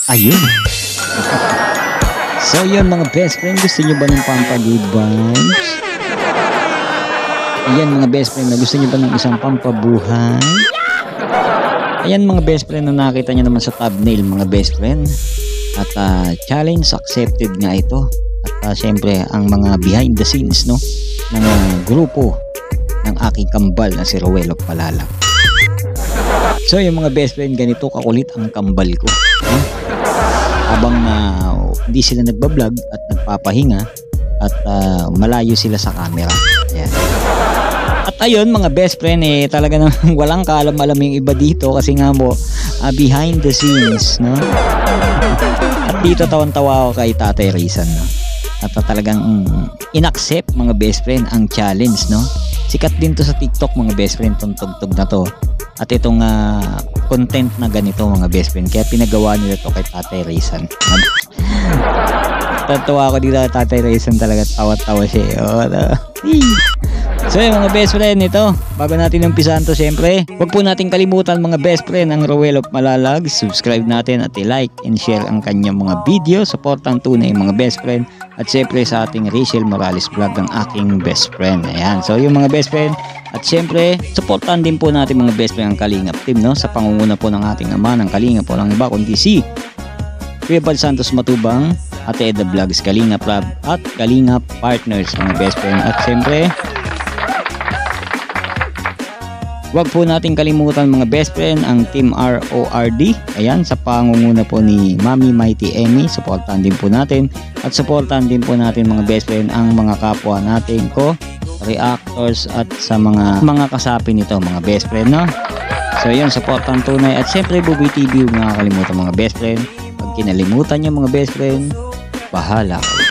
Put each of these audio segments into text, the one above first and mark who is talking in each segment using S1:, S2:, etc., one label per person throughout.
S1: Ayun. So yun mga best friend, gusto nyo ba ng pampa-good vibes? Ayan mga best friend, gusto nyo ba ng isang pampabuhay? Ayan mga best friend, na nakita nyo naman sa thumbnail mga best friend. At challenge accepted nga ito. At syempre ang mga behind the scenes ng grupo ng aking kambal na si Roel of Malalag. So yung mga best friend, ganito kakulit ang kambal ko. Habang hindi sila nagbablog at nagpapahinga at malayo sila sa camera. Ayan. At ayun mga best friend, talaga naman walang kaalam-alam yung iba dito kasi nga mo behind the scenes, no? At dito tawan-tawa ako kay Tatay Rizan, no? At talagang inaccept mga best friend ang challenge, no? Sikat din to sa TikTok mga best friend, tong tugtog na to. At itong content na ganito mga best friend, kaya pinagawa nila to kay Tatay Rizan. Tatawa ako dito kay Tatay Rizan, talaga tawa-tawa siya. So yung mga best friend, ito bago natin umpisahan to, syempre huwag po natin kalimutan mga best friend ang Roel of Malalag. Subscribe natin at i-like and share ang kanyang mga video. Supportang tunay mga best friend. At syempre sa ating Rachel Morales vlog, ang aking best friend. Ayan, so yung mga best friend. At syempre, supportan din po natin mga best friend ang Kalingap team, no? Sa pangunguna po ng ating ama ng Kalingap po lang iba kundi si Kuya Bal Santos Matubang, Ate Edda Vlogs, Kalingap Rab at Kalingap Partners mga best friend. At syempre, huwag po natin kalimutan mga best friend ang Team RORD. Ayan, sa pangunguna po ni Mami Mighty Emmy. Supportan din po natin. At supportan din po natin mga best friend ang mga kapwa natin ko reactors at sa mga kasapi nito mga best friend, no? So yun, supportan tunay. At syempre Buboy TV, huwag nakakalimutan mga best friend. Pag kinalimutan nyo mga best friend, bahala kayo.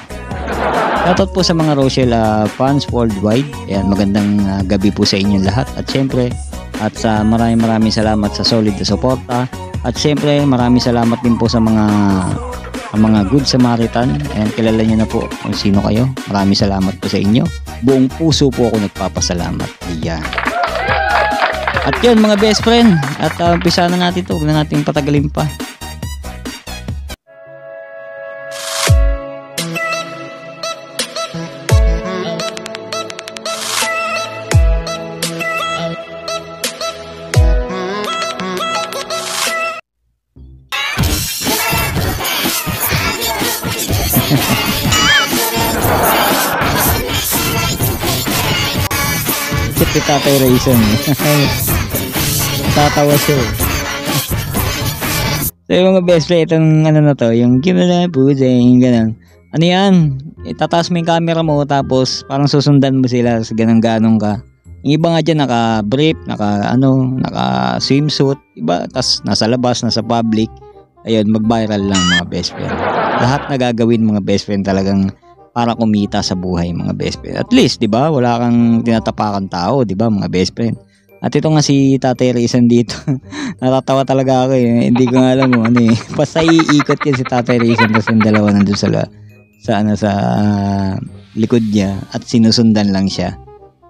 S1: Shoutout po sa mga Rochelle fans worldwide. Ayan, magandang gabi po sa inyo lahat. At syempre, at sa maraming salamat sa solid na suporta. At syempre, maraming salamat din po sa mga good Samaritan. Ayan, kilala nyo na po kung sino kayo. Maraming salamat po sa inyo. Buong puso po ako nagpapasalamat. Ayan. At yun mga best friend. At umpisa na natin ito. Huwag na natin patagalin pa. Si Tatay Rizan. Tatawa siya. So yung mga best friend, itong na to, yung kimala po yung ganun. Ano yan? Itataas mo yung camera mo tapos parang susundan mo sila sa ganang-ganong ka. Yung iba nga dyan naka-brief, naka swimsuit, iba, tas nasa labas, nasa public. Ayun, mag-viral lang mga best friend. Lahat na gagawin mga best friend talagang para kumita sa buhay mga best friend. At least, 'di ba? Wala kang tinatapakan tao, 'di ba, mga best friend. At ito nga si Tatay Rizan dito. Natatawa talaga ako eh. Hindi ko nga alam ano eh. Basta iikot yan si Tatay Rizan kasi yung dalawa nandun sa likod niya at sinusundan lang siya.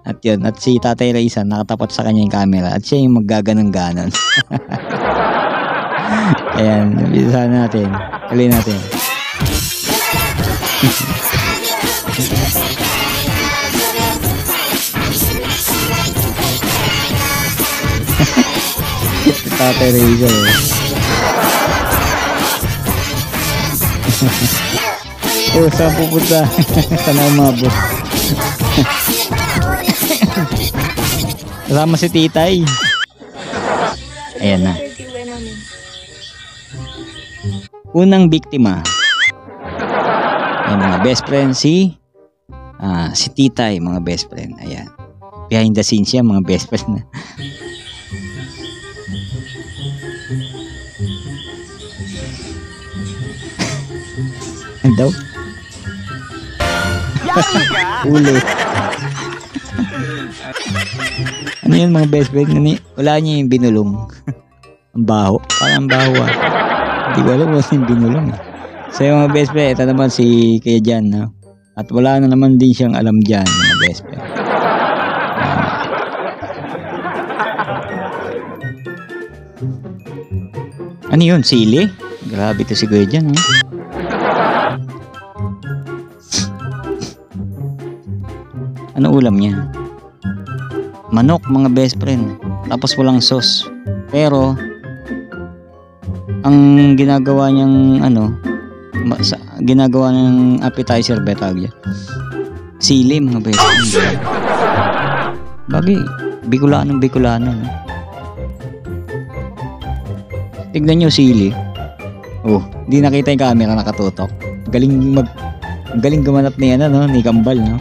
S1: At yun, at si Tatay Rizan nakatapat sa kanya yung camera at siya yung maggaganong-ganon. Ayan, bisa natin. Kali natin. Tatay Rizan oh, saan pupunta? Sana umabot. Kasama si Titay. Ayan na. Unang biktima. Ayan mga best friend, si Titay mga best friend. Ayan. Behind the scenes siya mga best friend na. Daw ulo. Ano yun mga best friend? Wala niya yung binulong. Ang baho. Parang baho Hindi ko alam kung yung binulong So yung mga best friend, ito naman si Kuya Jan, no? At wala na naman din siyang alam dyan mga best friend. Ano yun? Sili? Grabe to si Kuya dyan, eh. Ano ulam niya? Manok, mga best friend. Tapos walang sauce. Pero ang ginagawa niyang ginagawa ng appetizer betaglia. Sili, mga best friend. Bagay, Bicolano. No? Tignan niyo sili. Oh, hindi nakita yung camera, nakatutok. Galing gumanap ni ni Kambal, no?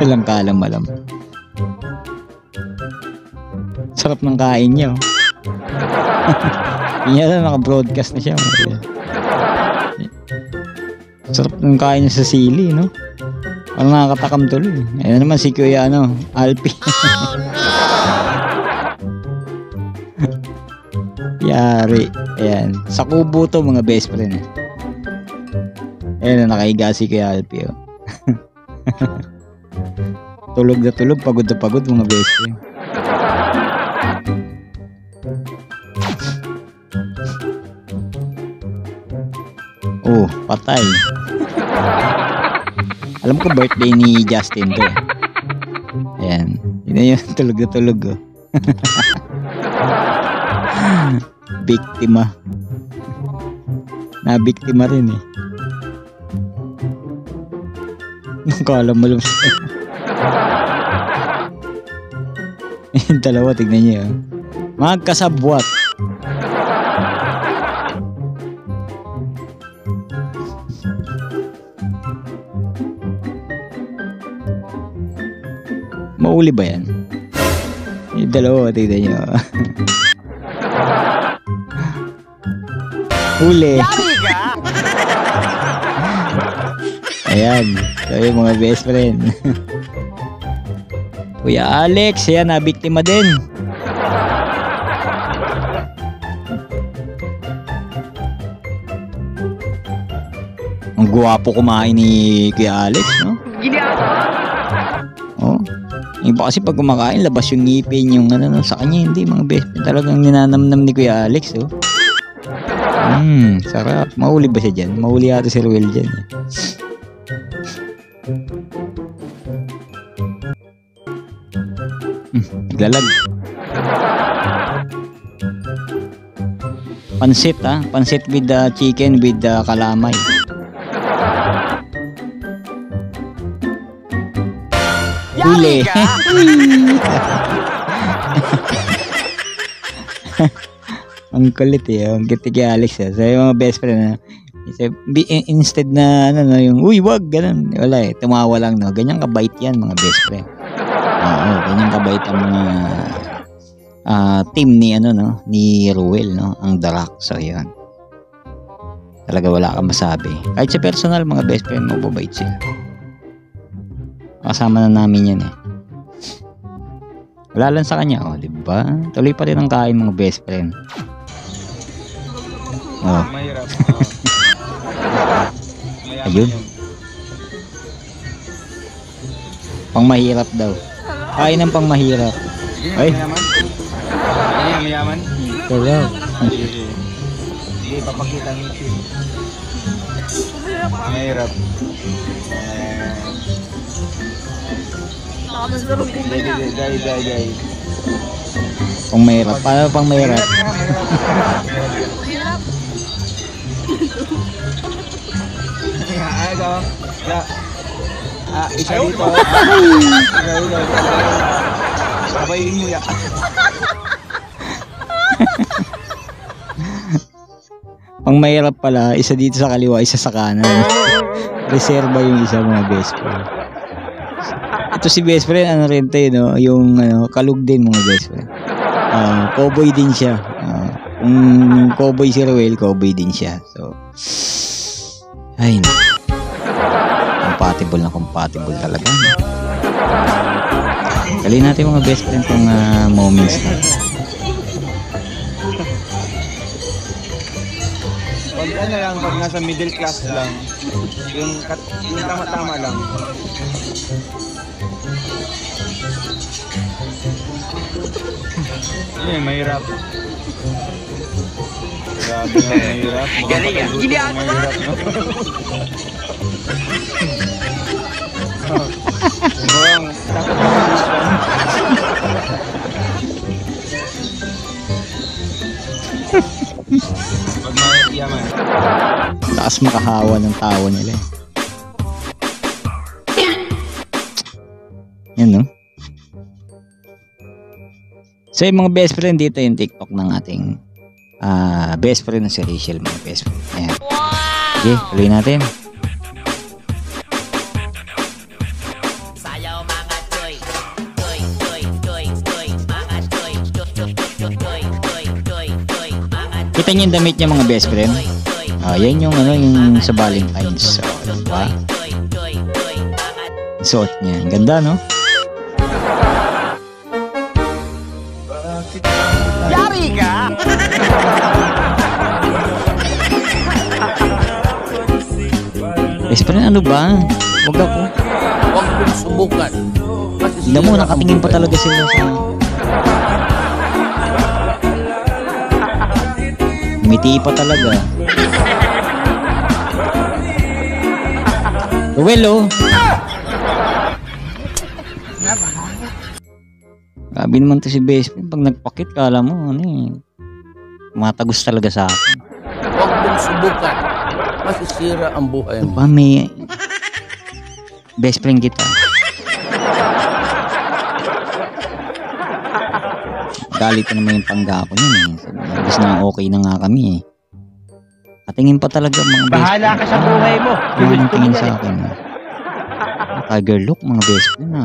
S1: Walang kalam-alam. Sarap ng kain niya, oh. Hindi niya naka-broadcast na siya. Sarap ng kain niya sa sili, no? Parang nakakatakam tuloy. Ayan naman si Kuya, Alpi. Yari. Ayan. Sa kubo to, mga best friend. Ayan, nakahiga si Kuya Alpi, oh. Tulog na tulog, pagod na pagod, mga best friend. Oh, patay. Alam ko birthday ni Justin to. Ayan. Yun na yun, tulog na tulog, oh. Biktima. Nabiktima rin, eh. Nakakala mo lang. Yung dalawa, tignan niyo. Magkasabwat. Mauli ba yan? Yung dalawa, tignan niyo. Huli. Ayan. So yung mga best friend. Kuya Alex, yan, nabiktima din. Ang guwapo kumain ni Kuya Alex, no? Oh. Yung iba kasi pag kumakain, labas yung ngipin, yung sa kanya, hindi, mga best friend. Talagang ninanamnam ni Kuya Alex, oh. Sarap. Mahuli ba siya dyan? Mahuli yata si Ruel dyan, eh. Naglalag. Pansit, pansit with the chicken with the kalamay. Huli. Ang kulit, eh. Ang kitik kay Alex, eh. So yung mga best friend, instead na yung uy, wag, ganun. Wala, eh. Tumawa lang, no. Ganyan kabait yan, mga best friend. Oo, ganyan kabait ang mga team ni ni Ruel, no, ang Darak. So yun, talaga wala kang masabi. Kahit sa personal, mga best friend, mababait sila. Kasama na namin yan, eh. Wala lang sa kanya, oh, diba? Tuloy pa rin ang kain, mga best friend. Oh.
S2: Mahirap.
S1: Ayun. Pang mahirap daw. Kain ng pang mahirap. Ay.
S2: Mayaman.
S1: Sarap.
S2: Hindi papakita ng team. Mahirap. Day.
S1: Pang mahirap. Paano pang mahirap?
S2: Isa dito. Sabayin mo ya.
S1: Pang mahirap pala, isa dito sa kaliwa, isa sa kanan. Reserva yung isa, mga best friend. Ito si best friend, rin tayo, no? Yung kalug din, mga best friend. Cowboy din siya. Kung cowboy si Ruel, cowboy din siya. So, ay, no. Compatible talaga. Kalin natin mga best friend kung moments na.
S2: Pag lang, pag nasa middle class lang, yung tama-tama lang. Mahirap. Grabe na mahirap.
S3: Galing ah. Gilihan mo
S2: Mahirap, no? Mukhang takot na mag-ispan. Pag mayaman.
S1: Taas makahawa ng tao nila. Yan, no? So, yung mga best friend dito yung TikTok ng ating best friend na si Rachel, mga best friend. Ayan. Okay, tuloy natin.
S3: Sayaw mga toy. Toy, toy, toy, toy. Mga toy. Toy, toy, toy, toy, toy, toy, toy. Mga
S1: Kita niyo yung damit niya, mga best friend. Yan yung ano, yung sa Valentine's. So, diba?
S3: toy, toy, toy. Mga
S1: Suot niya. Ang ganda, no?
S3: yari ka!
S1: Best friend, ano ba? Huwag ako.
S3: Huwag mong subukan.
S1: Hindi mo, nakatingin pa talaga sila sa... Umiti pa talaga. Well, oh. Grabe naman to si best friend. Pag nagpakit, kala mo, ano eh. Matagos talaga sa akin.
S3: Huwag mong subukan. Masisira ang buhay mo.
S1: Pa, may... Best friend kita. Galit na naman yung pangga ko nun eh. Gusto na okay na nga kami eh. Katingin pa talaga mga best friend.
S4: Bahala ka sa buhay mo.
S1: Yung tingin sa akin. Tiger look, mga best friend.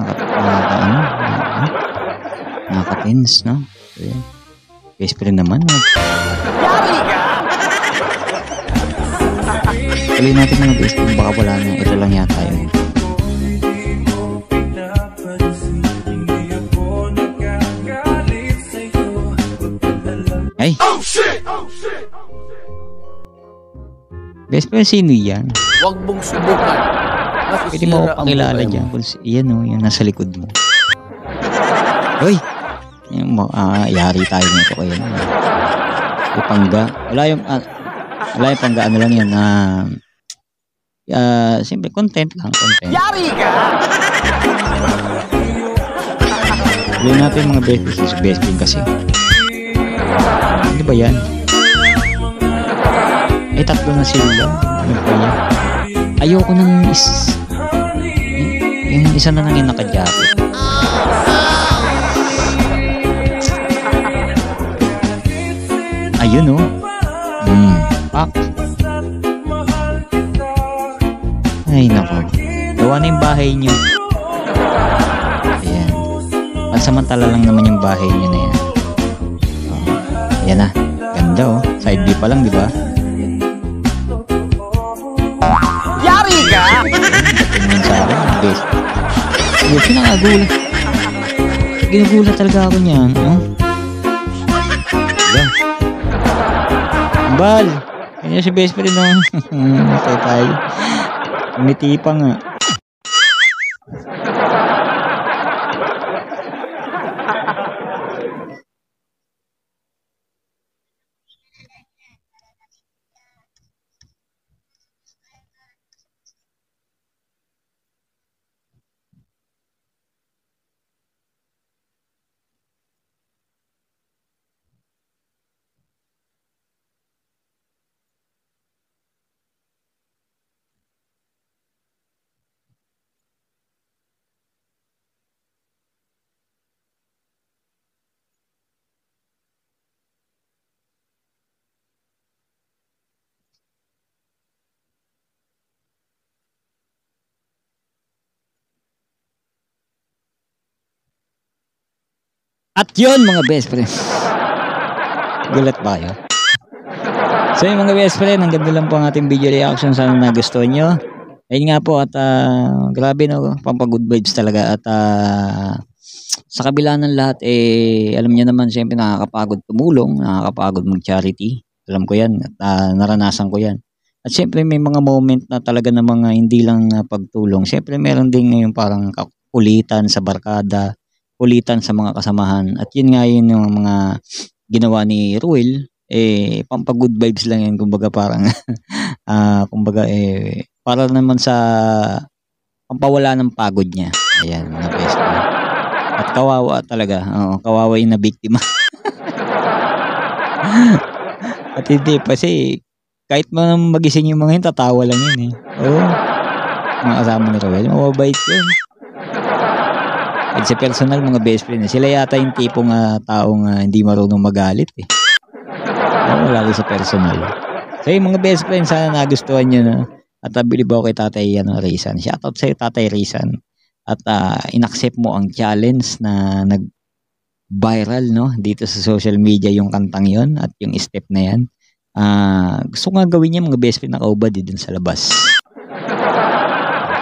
S1: Nakaka-tense, no? So, yan. Best friend naman. No?
S3: Yari ka!
S1: Tuloy natin mga best friend. Baka wala na. Ito lang yata yun. Ay! Best friend, sino yan?
S3: Huwag mong subukan.
S1: Pwede mo ako pakilala dyan. Yan o, yan nasa likod mo. Uy! Yari tayo nito kayo. Yung pangga. Wala yung pangga. Ano lang yan. Siyempre, content lang. Content.
S3: Yari ka!
S1: Hindi natin mga best friend kasi. Ano ba yan? Eh, tatlo na sila. Ano ba yan? Ayoko nang yung isa na lang yung naka-jacket. Ayun oh. Pak. Ay nako. Gawa na yung bahay nyo. Ayan. Pansamantala lang naman yung bahay nyo na yan. Ayan na. Ganda oh. Side view pa lang, di ba?
S3: Yari ka!
S1: Tingnan sa akin. Best. Ayun, pinakagulat. Ginugulat talaga ako niyan. Oh. Diba? Bal! Kanya si best friend no? Tayo. Umiti pa nga. At yun mga best friend. Gulat ba kayo? So yung mga best friend, ang ganda lang po ang ating video reaction. Sana nagustuhan nyo. Ayun nga po at grabe no, pampagood vibes talaga. At sa kabila ng lahat, alam niyo naman siyempre nakakapagod tumulong, nakakapagod mag-charity. Alam ko yan at naranasan ko yan. At siyempre may mga moment na talaga na mga hindi lang pagtulong. Siyempre meron din ngayon parang kakulitan sa barkada. kulitan sa mga kasamahan. At yun nga yun yung mga ginawa ni Ruel, pampa-good vibes lang yan, kumbaga parang, kumbaga para naman sa pampawala ng pagod niya. Ayan, mga best friend. At kawawa talaga, kawawa yung na biktima. At hindi, kasi kahit magising yung mga yun, tatawa lang yun Oo, mga kasama ni Ruel, mababait yun. At sa personal, mga best friend, sila yata yung tipong taong hindi marunong magalit Oo, lalo sa personal. So yung mga best friend, sana nagustuhan nyo na. At bilib ako kay Tatay Rizan. Shoutout sa'yo, Tatay Rizan. At inaccept mo ang challenge na nag-viral dito sa social media, yung kantang yon at yung step na yan. Gusto nga gawin niya mga best friend, nakaubad dun sa labas.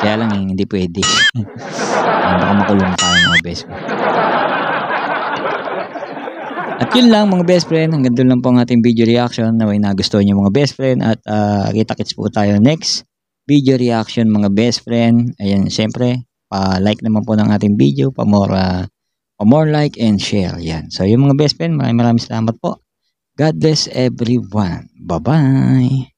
S1: Kaya lang hindi pwede. Baka makulong tayo mga best friend. At yun lang mga best friend, hanggang doon lang po ang ating video reaction. Naway nagustuhan niyo mga best friend. At kita-kits po tayo next video reaction mga best friend. Ayan, syempre, pa-like naman po ng ating video, pa-more like and share. Yan. So yung mga best friend, maraming salamat po. God bless everyone. Bye-bye.